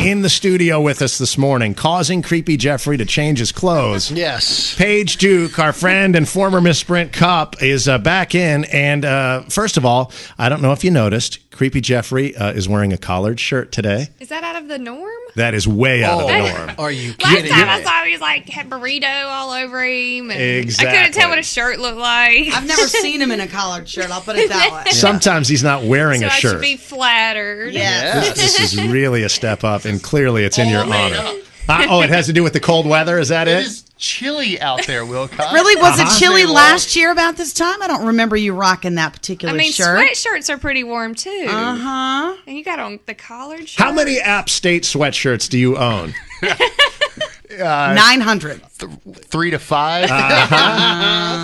in the studio with us this morning, causing Creepy Jeffrey to change his clothes. Yes. Paige Duke, our friend and former Miss Sprint Cup, is back in. And first of all, I don't know if you noticed, Creepy Jeffrey is wearing a collared shirt today. Is that out of the norm? That is way out of the norm. Are you Last kidding time me? I saw him, he was like, had burrito all over him. And Exactly. I couldn't tell what his shirt looked like. I've never seen him in a collared shirt. I'll put it that way. Sometimes he's not wearing so a I shirt. should be flattered. Yes. This is really a step up, and clearly it's in your made honor. It has to do with the cold weather? Is that It it? is chilly out there, Wilcox. Really? Was it chilly Very last year about this time? I don't remember you rocking that particular I mean, shirt. sweatshirts are pretty warm, too. Uh-huh. And you got on the collared shirt. How many App State sweatshirts do you own? 900. 3 to 5.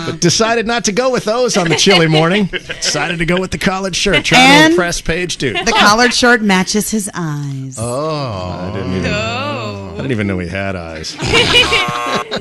But decided not to go with those on the chilly morning. Decided to go with the collared shirt. Trying And to impress Paige Duke. The collared shirt matches his eyes. I didn't even know he had eyes.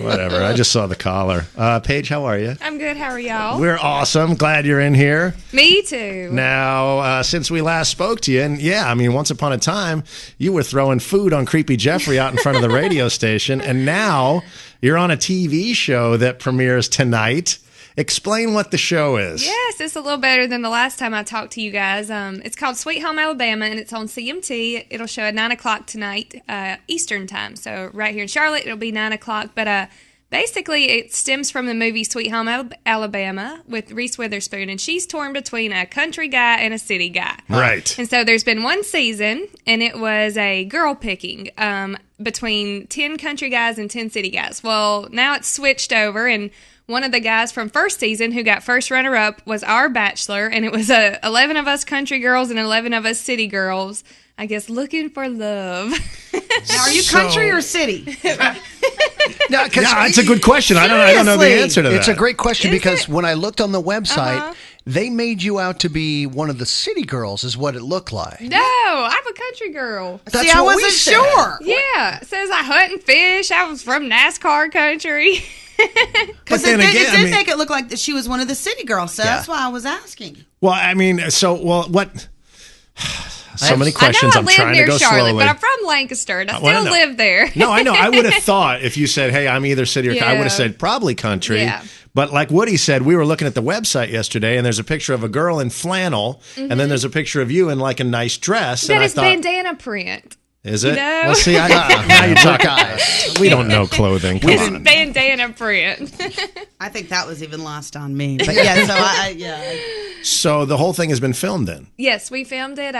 Whatever. I just saw the collar. Paige, how are you? I'm good. How are y'all? We're awesome. Glad you're in here. Me too. Now, since we last spoke to you, and yeah, I mean, once upon a time, you were throwing food on Creepy Jeffrey out in front of the radio station, and now you're on a TV show that premieres tonight. Explain what the show is. Yes, it's a little better than the last time I talked to you guys. It's called Sweet Home Alabama, and it's on CMT. It'll show at 9 o'clock tonight, Eastern time. So right here in Charlotte, it'll be 9 o'clock. But basically, it stems from the movie Sweet Home Alabama with Reese Witherspoon, and she's torn between a country guy and a city guy. Right. And so there's been one season, and it was a girl picking between 10 country guys and 10 city guys. Well, now it's switched over, and one of the guys from first season who got first runner-up was our bachelor, and it was 11 of us country girls and 11 of us city girls, I guess, looking for love. Now, are you country or city? No, Yeah, it's a good question. I don't know the Seriously. answer to that. It's a great question Is because it? when I looked on the website, Uh-huh. they made you out to be one of the city girls, is what it looked like. No, I'm a country girl. That's See, I what we wasn't said. sure. Yeah, it says I hunt and fish. I was from NASCAR country. Because then it again, did I mean- make it look like that she was one of the city girls, so that's why I was asking. Well, I mean, what? So many I questions. know I I'm live trying to near go Charlotte, slowly. but I'm from Lancaster, and I Well, still no. live there. No, I know. I would have thought if you said, hey, I'm either city or I would Yeah. have said probably country. Yeah. But like Woody said, we were looking at the website yesterday, and there's a picture of a girl in flannel, and then there's a picture of you in like a nice dress. That and I is thought, bandana print. is it? No. Well, see, now you talk. We don't know clothing. Come It's on. bandana print. I think that was even lost on me. But yeah, so So the whole thing has been filmed then. Yes, we filmed it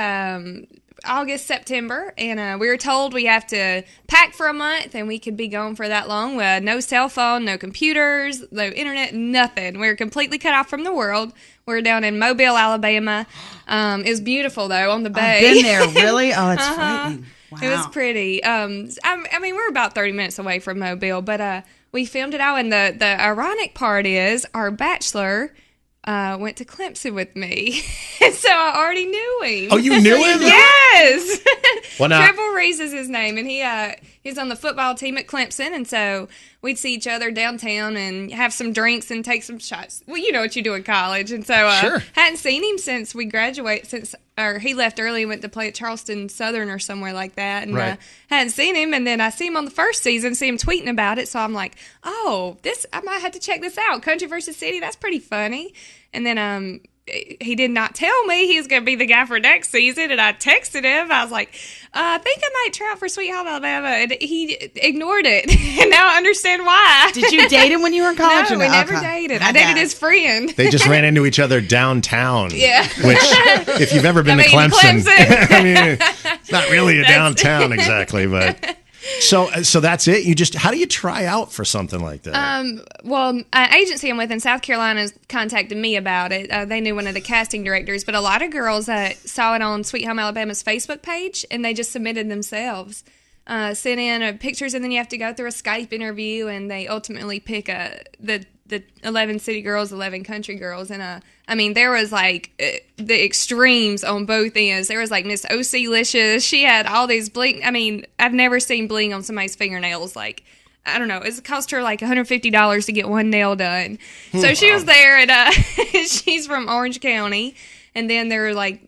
August, September, and we were told we have to pack for a month, and we could be gone for that long. No cell phone, no computers, no internet, nothing. We were completely cut off from the world. We're down in Mobile, Alabama. It was beautiful, though, on the bay. I've been there, really? Oh, it's frightening. Wow. It was pretty. I mean, we're about 30 minutes away from Mobile, but we filmed it out, and the ironic part is our bachelor went to Clemson with me, so I already knew him. Oh, you knew him? Yes. Well, now- Tribble Reese is his name, and he's on the football team at Clemson, and so we'd see each other downtown and have some drinks and take some shots. Well, you know what you do in college, and so Sure. hadn't seen him since we graduated, or he left early and went to play at Charleston Southern or somewhere like that, and Right. hadn't seen him, and then I see him on the first season, see him tweeting about it, so I'm like, oh, I might have to check this out. Country versus City, that's pretty funny. And then he did not tell me he was going to be the guy for next season, and I texted him. I was like, I think I might try out for Sweet Home Alabama, and he ignored it, and now I understand why. Did you date him when you were in college? No, or we never Okay. dated. I dated Okay. his friend. They just ran into each other downtown. Yeah. Which, if you've ever been to Clemson, Clemson. I mean, it's not really a downtown exactly, but. So that's it. How do you try out for something like that? Well, an agency I'm with in South Carolina contacted me about it. They knew one of the casting directors, but a lot of girls saw it on Sweet Home Alabama's Facebook page, and they just submitted themselves. Sent in pictures, and then you have to go through a Skype interview, and they ultimately pick the 11 city girls, 11 country girls, and I mean, there was like the extremes on both ends. There was like Miss O.C. Licious. She had all these bling. I mean, I've never seen bling on somebody's fingernails. Like, I don't know. It cost her like $150 to get one nail done. So she was there, and she's from Orange County. And then there were like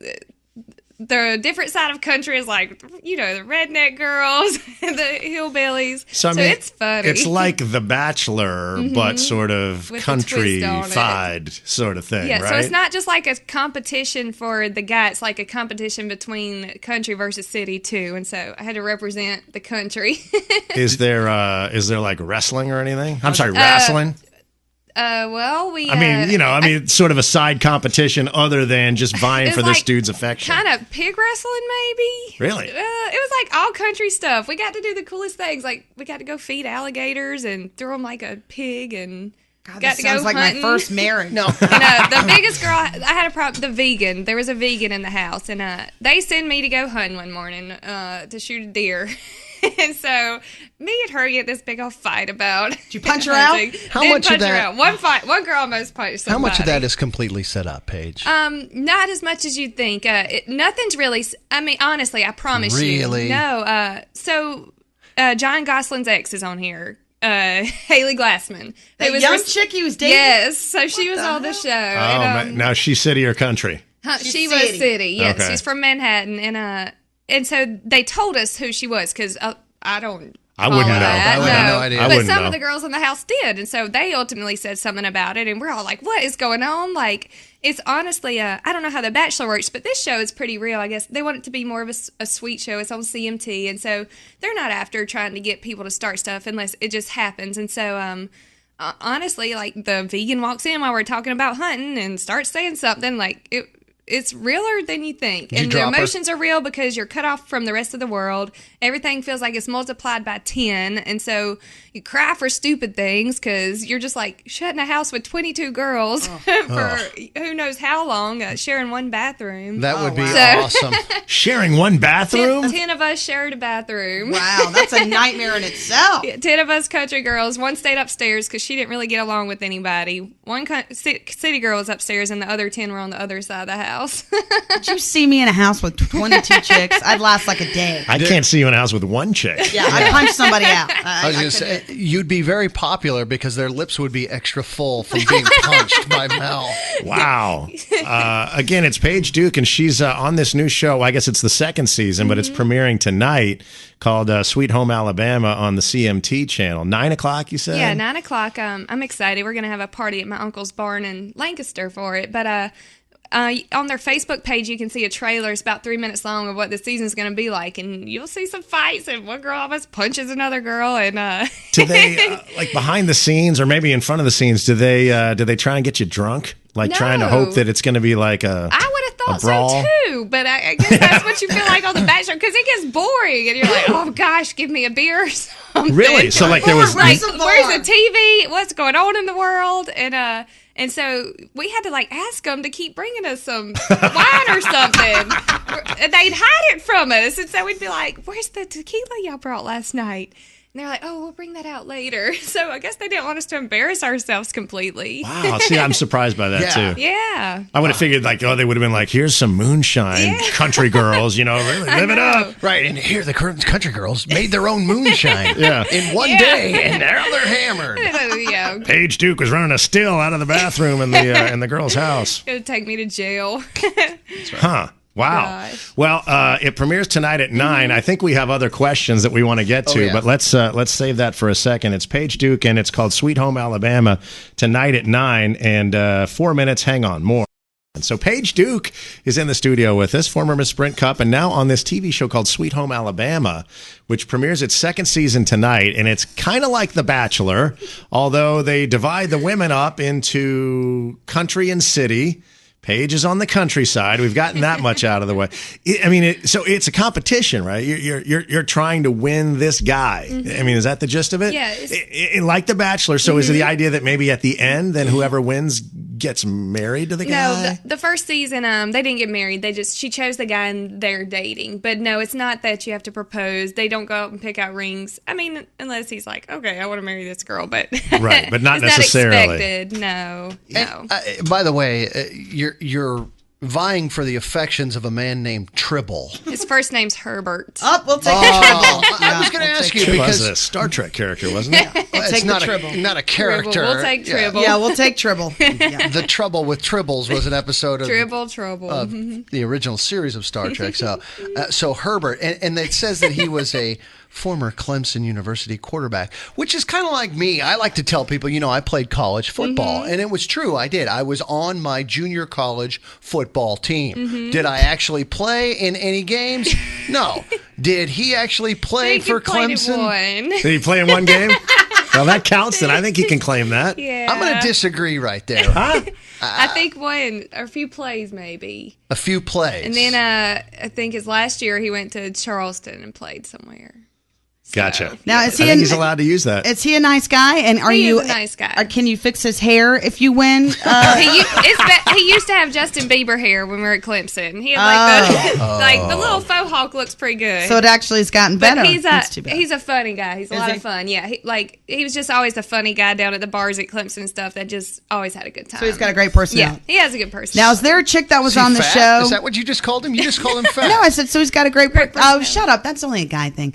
the different side of country is like, the redneck girls, and the hillbillies. So, it's funny. It's like The Bachelor, but sort of With country-fied sort of thing, Yeah, right? so it's not just like a competition for the guy. It's like a competition between country versus city, too. And so I had to represent the country. Is there like wrestling or anything? I'm sorry, wrestling? Sort of a side competition other than just vying for this dude's affection. Kind of pig wrestling, maybe. Really? It was like all country stuff. We got to do the coolest things. Like, we got to go feed alligators and throw them like a pig and... God, got that to sounds go like hunting. my first marriage. No. The biggest girl, I had a problem, the vegan. There was a vegan in the house, and they sent me to go hunting one morning to shoot a deer. And so me and her get this big old fight about. Did you punch her out? How much of that? One girl almost punched somebody. How much of that is completely set up, Paige? Not as much as you'd think. Nothing's really. I mean, honestly, I promise you. Really? No. So, John Gosling's ex is on here. Haley Glassman. The young chick he was dating? Yes. So she was on the show. Now she's city or country? She was city. Yes, okay. She's from Manhattan, and so they told us who she was because I wouldn't know. I would have no idea. But some of the girls in the house did, and so they ultimately said something about it, and we're all like, "What is going on?" Like, it's honestly, I don't know how The Bachelor works, but this show is pretty real. I guess they want it to be more of a sweet show. It's on CMT, and so they're not after trying to get people to start stuff unless it just happens. And so, honestly, like the vegan walks in while we're talking about hunting and starts saying something like it. It's realer than you think. And the emotions are real because you're cut off from the rest of the world. Everything feels like it's multiplied by 10. And so you cry for stupid things because you're just like shut in a house with 22 girls for who knows how long, sharing one bathroom. That would be awesome. Sharing one bathroom? 10 of us shared a bathroom. Wow, that's a nightmare in itself. 10 of us country girls. One stayed upstairs because she didn't really get along with anybody. One city girl was upstairs and the other 10 were on the other side of the house. Did you see me in a house with 22 chicks? I'd last like a day. I can't see you in a house with one chick. Yeah, I'd punch somebody out. I was going to say, you'd be very popular because their lips would be extra full from being punched by Mel. Wow. Again, it's Paige Duke, and she's on this new show. I guess it's the second season, but it's premiering tonight called Sweet Home Alabama on the CMT channel. 9 o'clock, you said? Yeah, 9 o'clock. I'm excited. We're going to have a party at my uncle's barn in Lancaster for it. But on their Facebook page, you can see a trailer. It's about 3 minutes long of what the season's going to be like, and you'll see some fights, and one girl almost punches another girl. And do they like behind the scenes, or maybe in front of the scenes? Do they try and get you drunk? Like trying to hope that it's going to be like a I would have thought so too, but I guess that's what you feel like on The Bachelor because it gets boring, and you're like, oh gosh, give me a beer or something. Really? So like there was like, where's the TV? What's going on in the world? And so we had to like ask them to keep bringing us some wine or something. They'd hide it from us. And so we'd be like, where's the tequila y'all brought last night? And they're like, oh, we'll bring that out later. So I guess they didn't want us to embarrass ourselves completely. Wow. See, I'm surprised by that too. Yeah. I would have figured like, they would have been like, here's some moonshine, country girls, really live it up. Right. And here the country girls made their own moonshine in one day, and now they're hammered. Yeah. Paige Duke was running a still out of the bathroom in the girl's house. Gonna take me to jail. Huh. Wow. Gosh. Well, it premieres tonight at 9. I think we have other questions that we want to get to, but let's save that for a second. It's Paige Duke, and it's called Sweet Home Alabama, tonight at 9, and 4 minutes. Hang on, more. And so Paige Duke is in the studio with us, former Miss Sprint Cup, and now on this TV show called Sweet Home Alabama, which premieres its second season tonight. And it's kind of like The Bachelor, although they divide the women up into country and city. Paige is on the countryside. We've gotten that much out of the way. So it's a competition, right? You're trying to win this guy. I mean, is that the gist of it? Yeah. Like The Bachelor. So is it the idea that maybe at the end, then whoever wins gets married to the guy? No, the first season, they didn't get married. She chose the guy and they're dating. But no, it's not that you have to propose. They don't go out and pick out rings. I mean, unless he's like, okay, I want to marry this girl, but right, but not it's necessarily. Not expected. No. And, by the way, your vying for the affections of a man named Tribble. His first name's Herbert. Oh, we'll take the Tribble. I was going to ask you It was because a Star Trek character, wasn't it? it's take the not Tribble. not a character. Tribble. We'll take Tribble. Yeah, we'll take Tribble. Yeah. The Trouble with Tribbles was an episode of Trouble. the original series of Star Trek. So Herbert, and it says that he was a former Clemson University quarterback, which is kind of like me. I like to tell people, I played college football, and it was true. I did. I was on my junior college football team. Did I actually play in any games? No. Did he actually play for Clemson? One. Did he play in one game? Well, that counts, and I think he can claim that. Yeah. I'm going to disagree right there. I think one or a few plays maybe. A few plays. And then I think his last year he went to Charleston and played somewhere. Gotcha. Now, I is he think he's allowed to use that. Is he a nice guy? And are He you is a nice guy. Can you fix his hair if you win? He used to have Justin Bieber hair when we were at Clemson. He had like the little faux hawk looks pretty good. So it actually has gotten better. But That's too bad. he's a funny guy. He's a lot of fun. Yeah, he was just always a funny guy down at the bars at Clemson and stuff that just always had a good time. So he's got a great personality. Yeah, he has a good personality. Now, is there a chick that was Is he on the fat? show? Is that what you just called him? You just called him fat. No, I said so. He's got a great. Oh, personality. shut up! That's only a guy thing.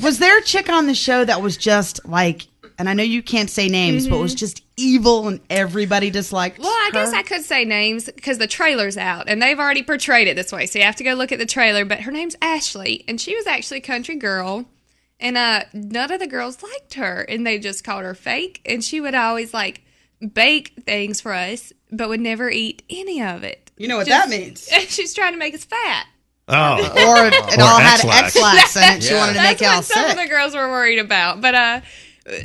Was there a chick on the show that was just like? And I know you can't say names, but was just evil and everybody disliked. Well, I guess I could say names because the trailer's out and they've already portrayed it this way. So you have to go look at the trailer. But her name's Ashley, and she was actually a country girl. And none of the girls liked her, and they just called her fake. And she would always like bake things for us, but would never eat any of it. You know what that means? She's trying to make us fat. Oh. Or it all had X-Lax. X-Lax in it. She wanted to That's make y'all what some of sick. the girls were worried about. But I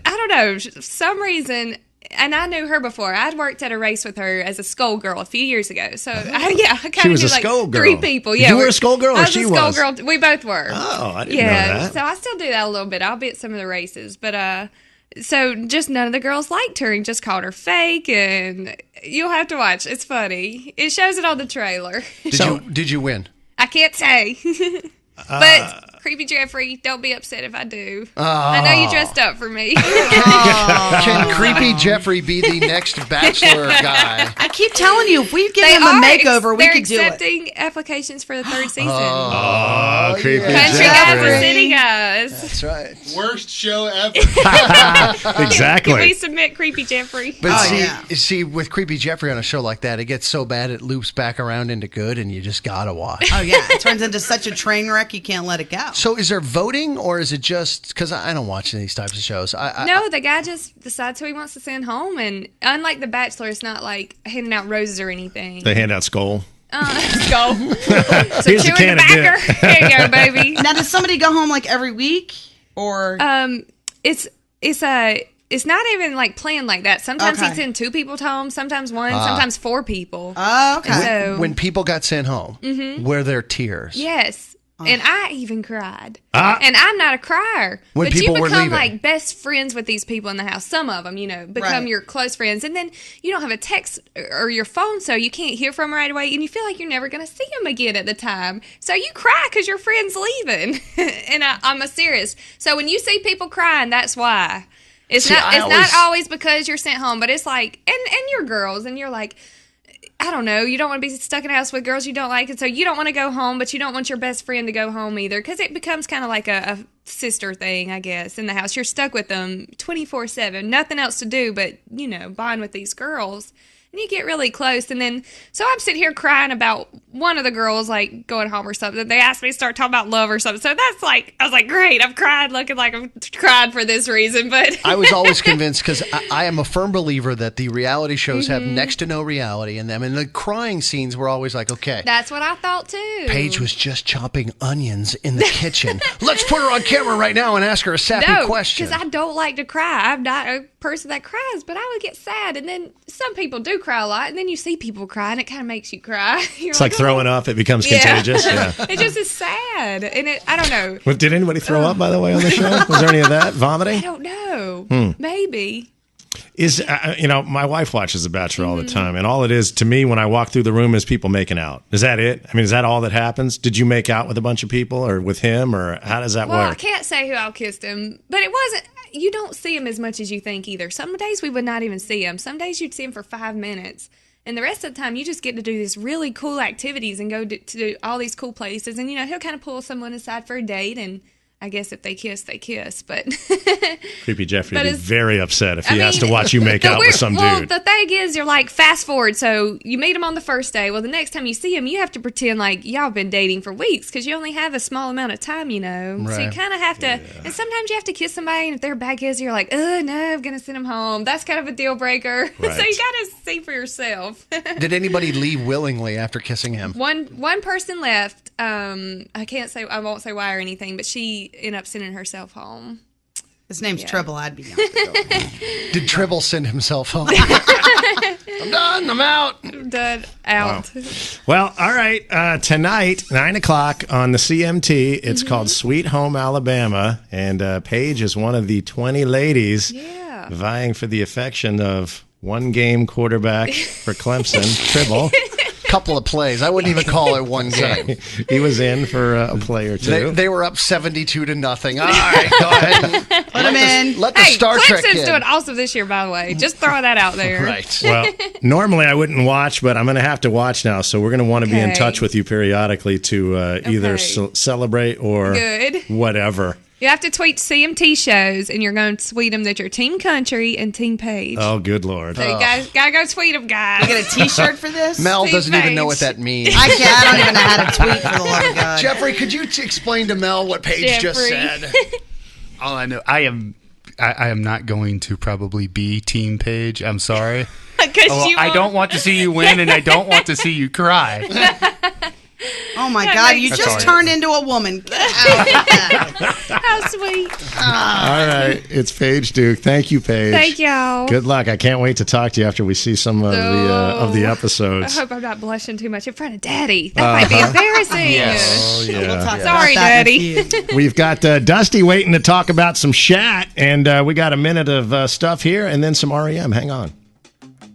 don't know, for some reason, and I knew her before. I'd worked at a race with her as a skull girl a few years ago. So I kind She of was knew a like skull girl. 3 people. Yeah, You were a skull girl or I was she a skull was? girl. We both were. Oh, I didn't know that. So I still do that a little bit. I'll be at some of the races, but so just none of the girls liked her and just called her fake. And you'll have to watch. It's funny. It shows it on the trailer. Did you win? I can't say. But Creepy Jeffrey, don't be upset if I do. I know you dressed up for me. Can Creepy Jeffrey be the next Bachelor guy? I keep telling you, if we give him a makeover, we could do it. They're accepting applications for the 3rd season. Oh, creepy Country guys Jeffrey. and city guys. That's right. Worst show ever. Exactly. Can we submit Creepy Jeffrey? But yeah. see, with Creepy Jeffrey on a show like that, it gets so bad it loops back around into good, and you just gotta watch. Oh, yeah. It turns into such a train wreck, you can't let it go. So is there voting, or is it just because I don't watch these types of shows? No, the guy just decides who he wants to send home, and unlike The Bachelor, it's not like handing out roses or anything. They hand out skull. Let's go. So Here's chew a can in the of dip. backer. There you go, baby. Now, does somebody go home like every week? Or It's not even like planned like that. Sometimes Okay. he sends 2 people home, sometimes 1, sometimes 4 people. Oh, okay. So when people got sent home, were there tears? yes. And I even cried. Ah. And I'm not a crier. When but you people were become leaving. like best friends with these people in the house. Some of them, become Right. your close friends. And then you don't have a text or your phone, so you can't hear from them right away. And you feel like you're never going to see them again at the time. So you cry because your friend's leaving. And I'm a serious. So when you see people crying, that's why. It's not always because you're sent home, but it's like, and you're girls, and you're like, I don't know, you don't want to be stuck in a house with girls you don't like, and so you don't want to go home, but you don't want your best friend to go home either, because it becomes kind of like a sister thing, I guess, in the house. You're stuck with them 24/7, nothing else to do but, bond with these girls. And you get really close, and then, so I'm sitting here crying about one of the girls, like, going home or something. They asked me to start talking about love or something. So that's like, I was like, great, I've cried, looking like I'm cried for this reason, but... I was always convinced, because I am a firm believer that the reality shows have next to no reality in them. And the crying scenes were always like, okay. That's what I thought, too. Paige was just chopping onions in the kitchen. Let's put her on camera right now and ask her a sappy question. because I don't like to cry. I'm not a person that cries, but I would get sad. And then some people do cry a lot, and then you see people cry, and it kind of makes you cry. It's like throwing up. It becomes contagious. Yeah. It just is sad. And I don't know. Well, did anybody throw up, by the way, on the show? Was there any of that? I Vomiting? don't know. Maybe. My wife watches The Bachelor all the time, and all it is to me when I walk through the room is people making out. Is that it? I mean, is that all that happens? Did you make out with a bunch of people, or with him, or how does that Well, I work? can't say who I kissed him, but it wasn't. You don't see him as much as you think either. Some days we would not even see him. Some days you'd see him for 5 minutes. And the rest of the time, you just get to do these really cool activities and go to all these cool places. And, he'll kind of pull someone aside for a date. And I guess if they kiss, they kiss. But Creepy Jeffrey would be very upset if he has to watch you make out with some dude. Well, the thing is, you're like, fast forward. So you meet him on the first day. Well, the next time you see him, you have to pretend like y'all been dating for weeks because you only have a small amount of time, Right. So you kind of have to, and sometimes you have to kiss somebody, and if they're a bad kisser, you're like, oh, no, I'm going to send him home. That's kind of a deal breaker. Right. So you got to see for yourself. Did anybody leave willingly after kissing him? One person left. I won't say why or anything, but she ended up sending herself home. His name's Tribble. I'd be on it. Did Tribble send himself home? I'm done. I'm out. Done. Out. Wow. Well, all right. Tonight, 9 o'clock on the CMT. It's called Sweet Home Alabama. And Paige is one of the 20 ladies vying for the affection of one-game quarterback for Clemson, Tribble. Couple of plays. I wouldn't even call it one game. He was in for a play or two. They were up 72-0. All right, go ahead. Put him in. Let the Star Trek Clemson's kid. doing awesome this year, by the way. Just throw that out there. Right. Well, normally I wouldn't watch, but I'm going to have to watch now. So we're going to want to be in touch with you periodically to either celebrate or whatever. You have to tweet CMT shows, and you're going to tweet them that you're Team Country and Team Paige. Oh, good Lord. So you guys got to go tweet them, guys. I get a T-shirt for this? Mel Team doesn't even know Paige. what that means. I don't even know how to tweet, for the love of God. Jeffrey, could you explain to Mel what Paige just said? All I know, I am not going to probably be Team Paige. I'm sorry. I don't want to see you win, and I don't want to see you cry. Oh my God! You just turned into a woman. How sweet. All right. It's Paige Duke. Thank you, Paige. Thank y'all. Good luck. I can't wait to talk to you after we see some of the episodes. I hope I'm not blushing too much in front of Daddy. That might be embarrassing. Oh, yeah. We'll talk Sorry, about that in Daddy. a few. We've got Dusty waiting to talk about some Shat, and we got a minute of stuff here and then some REM. Hang on.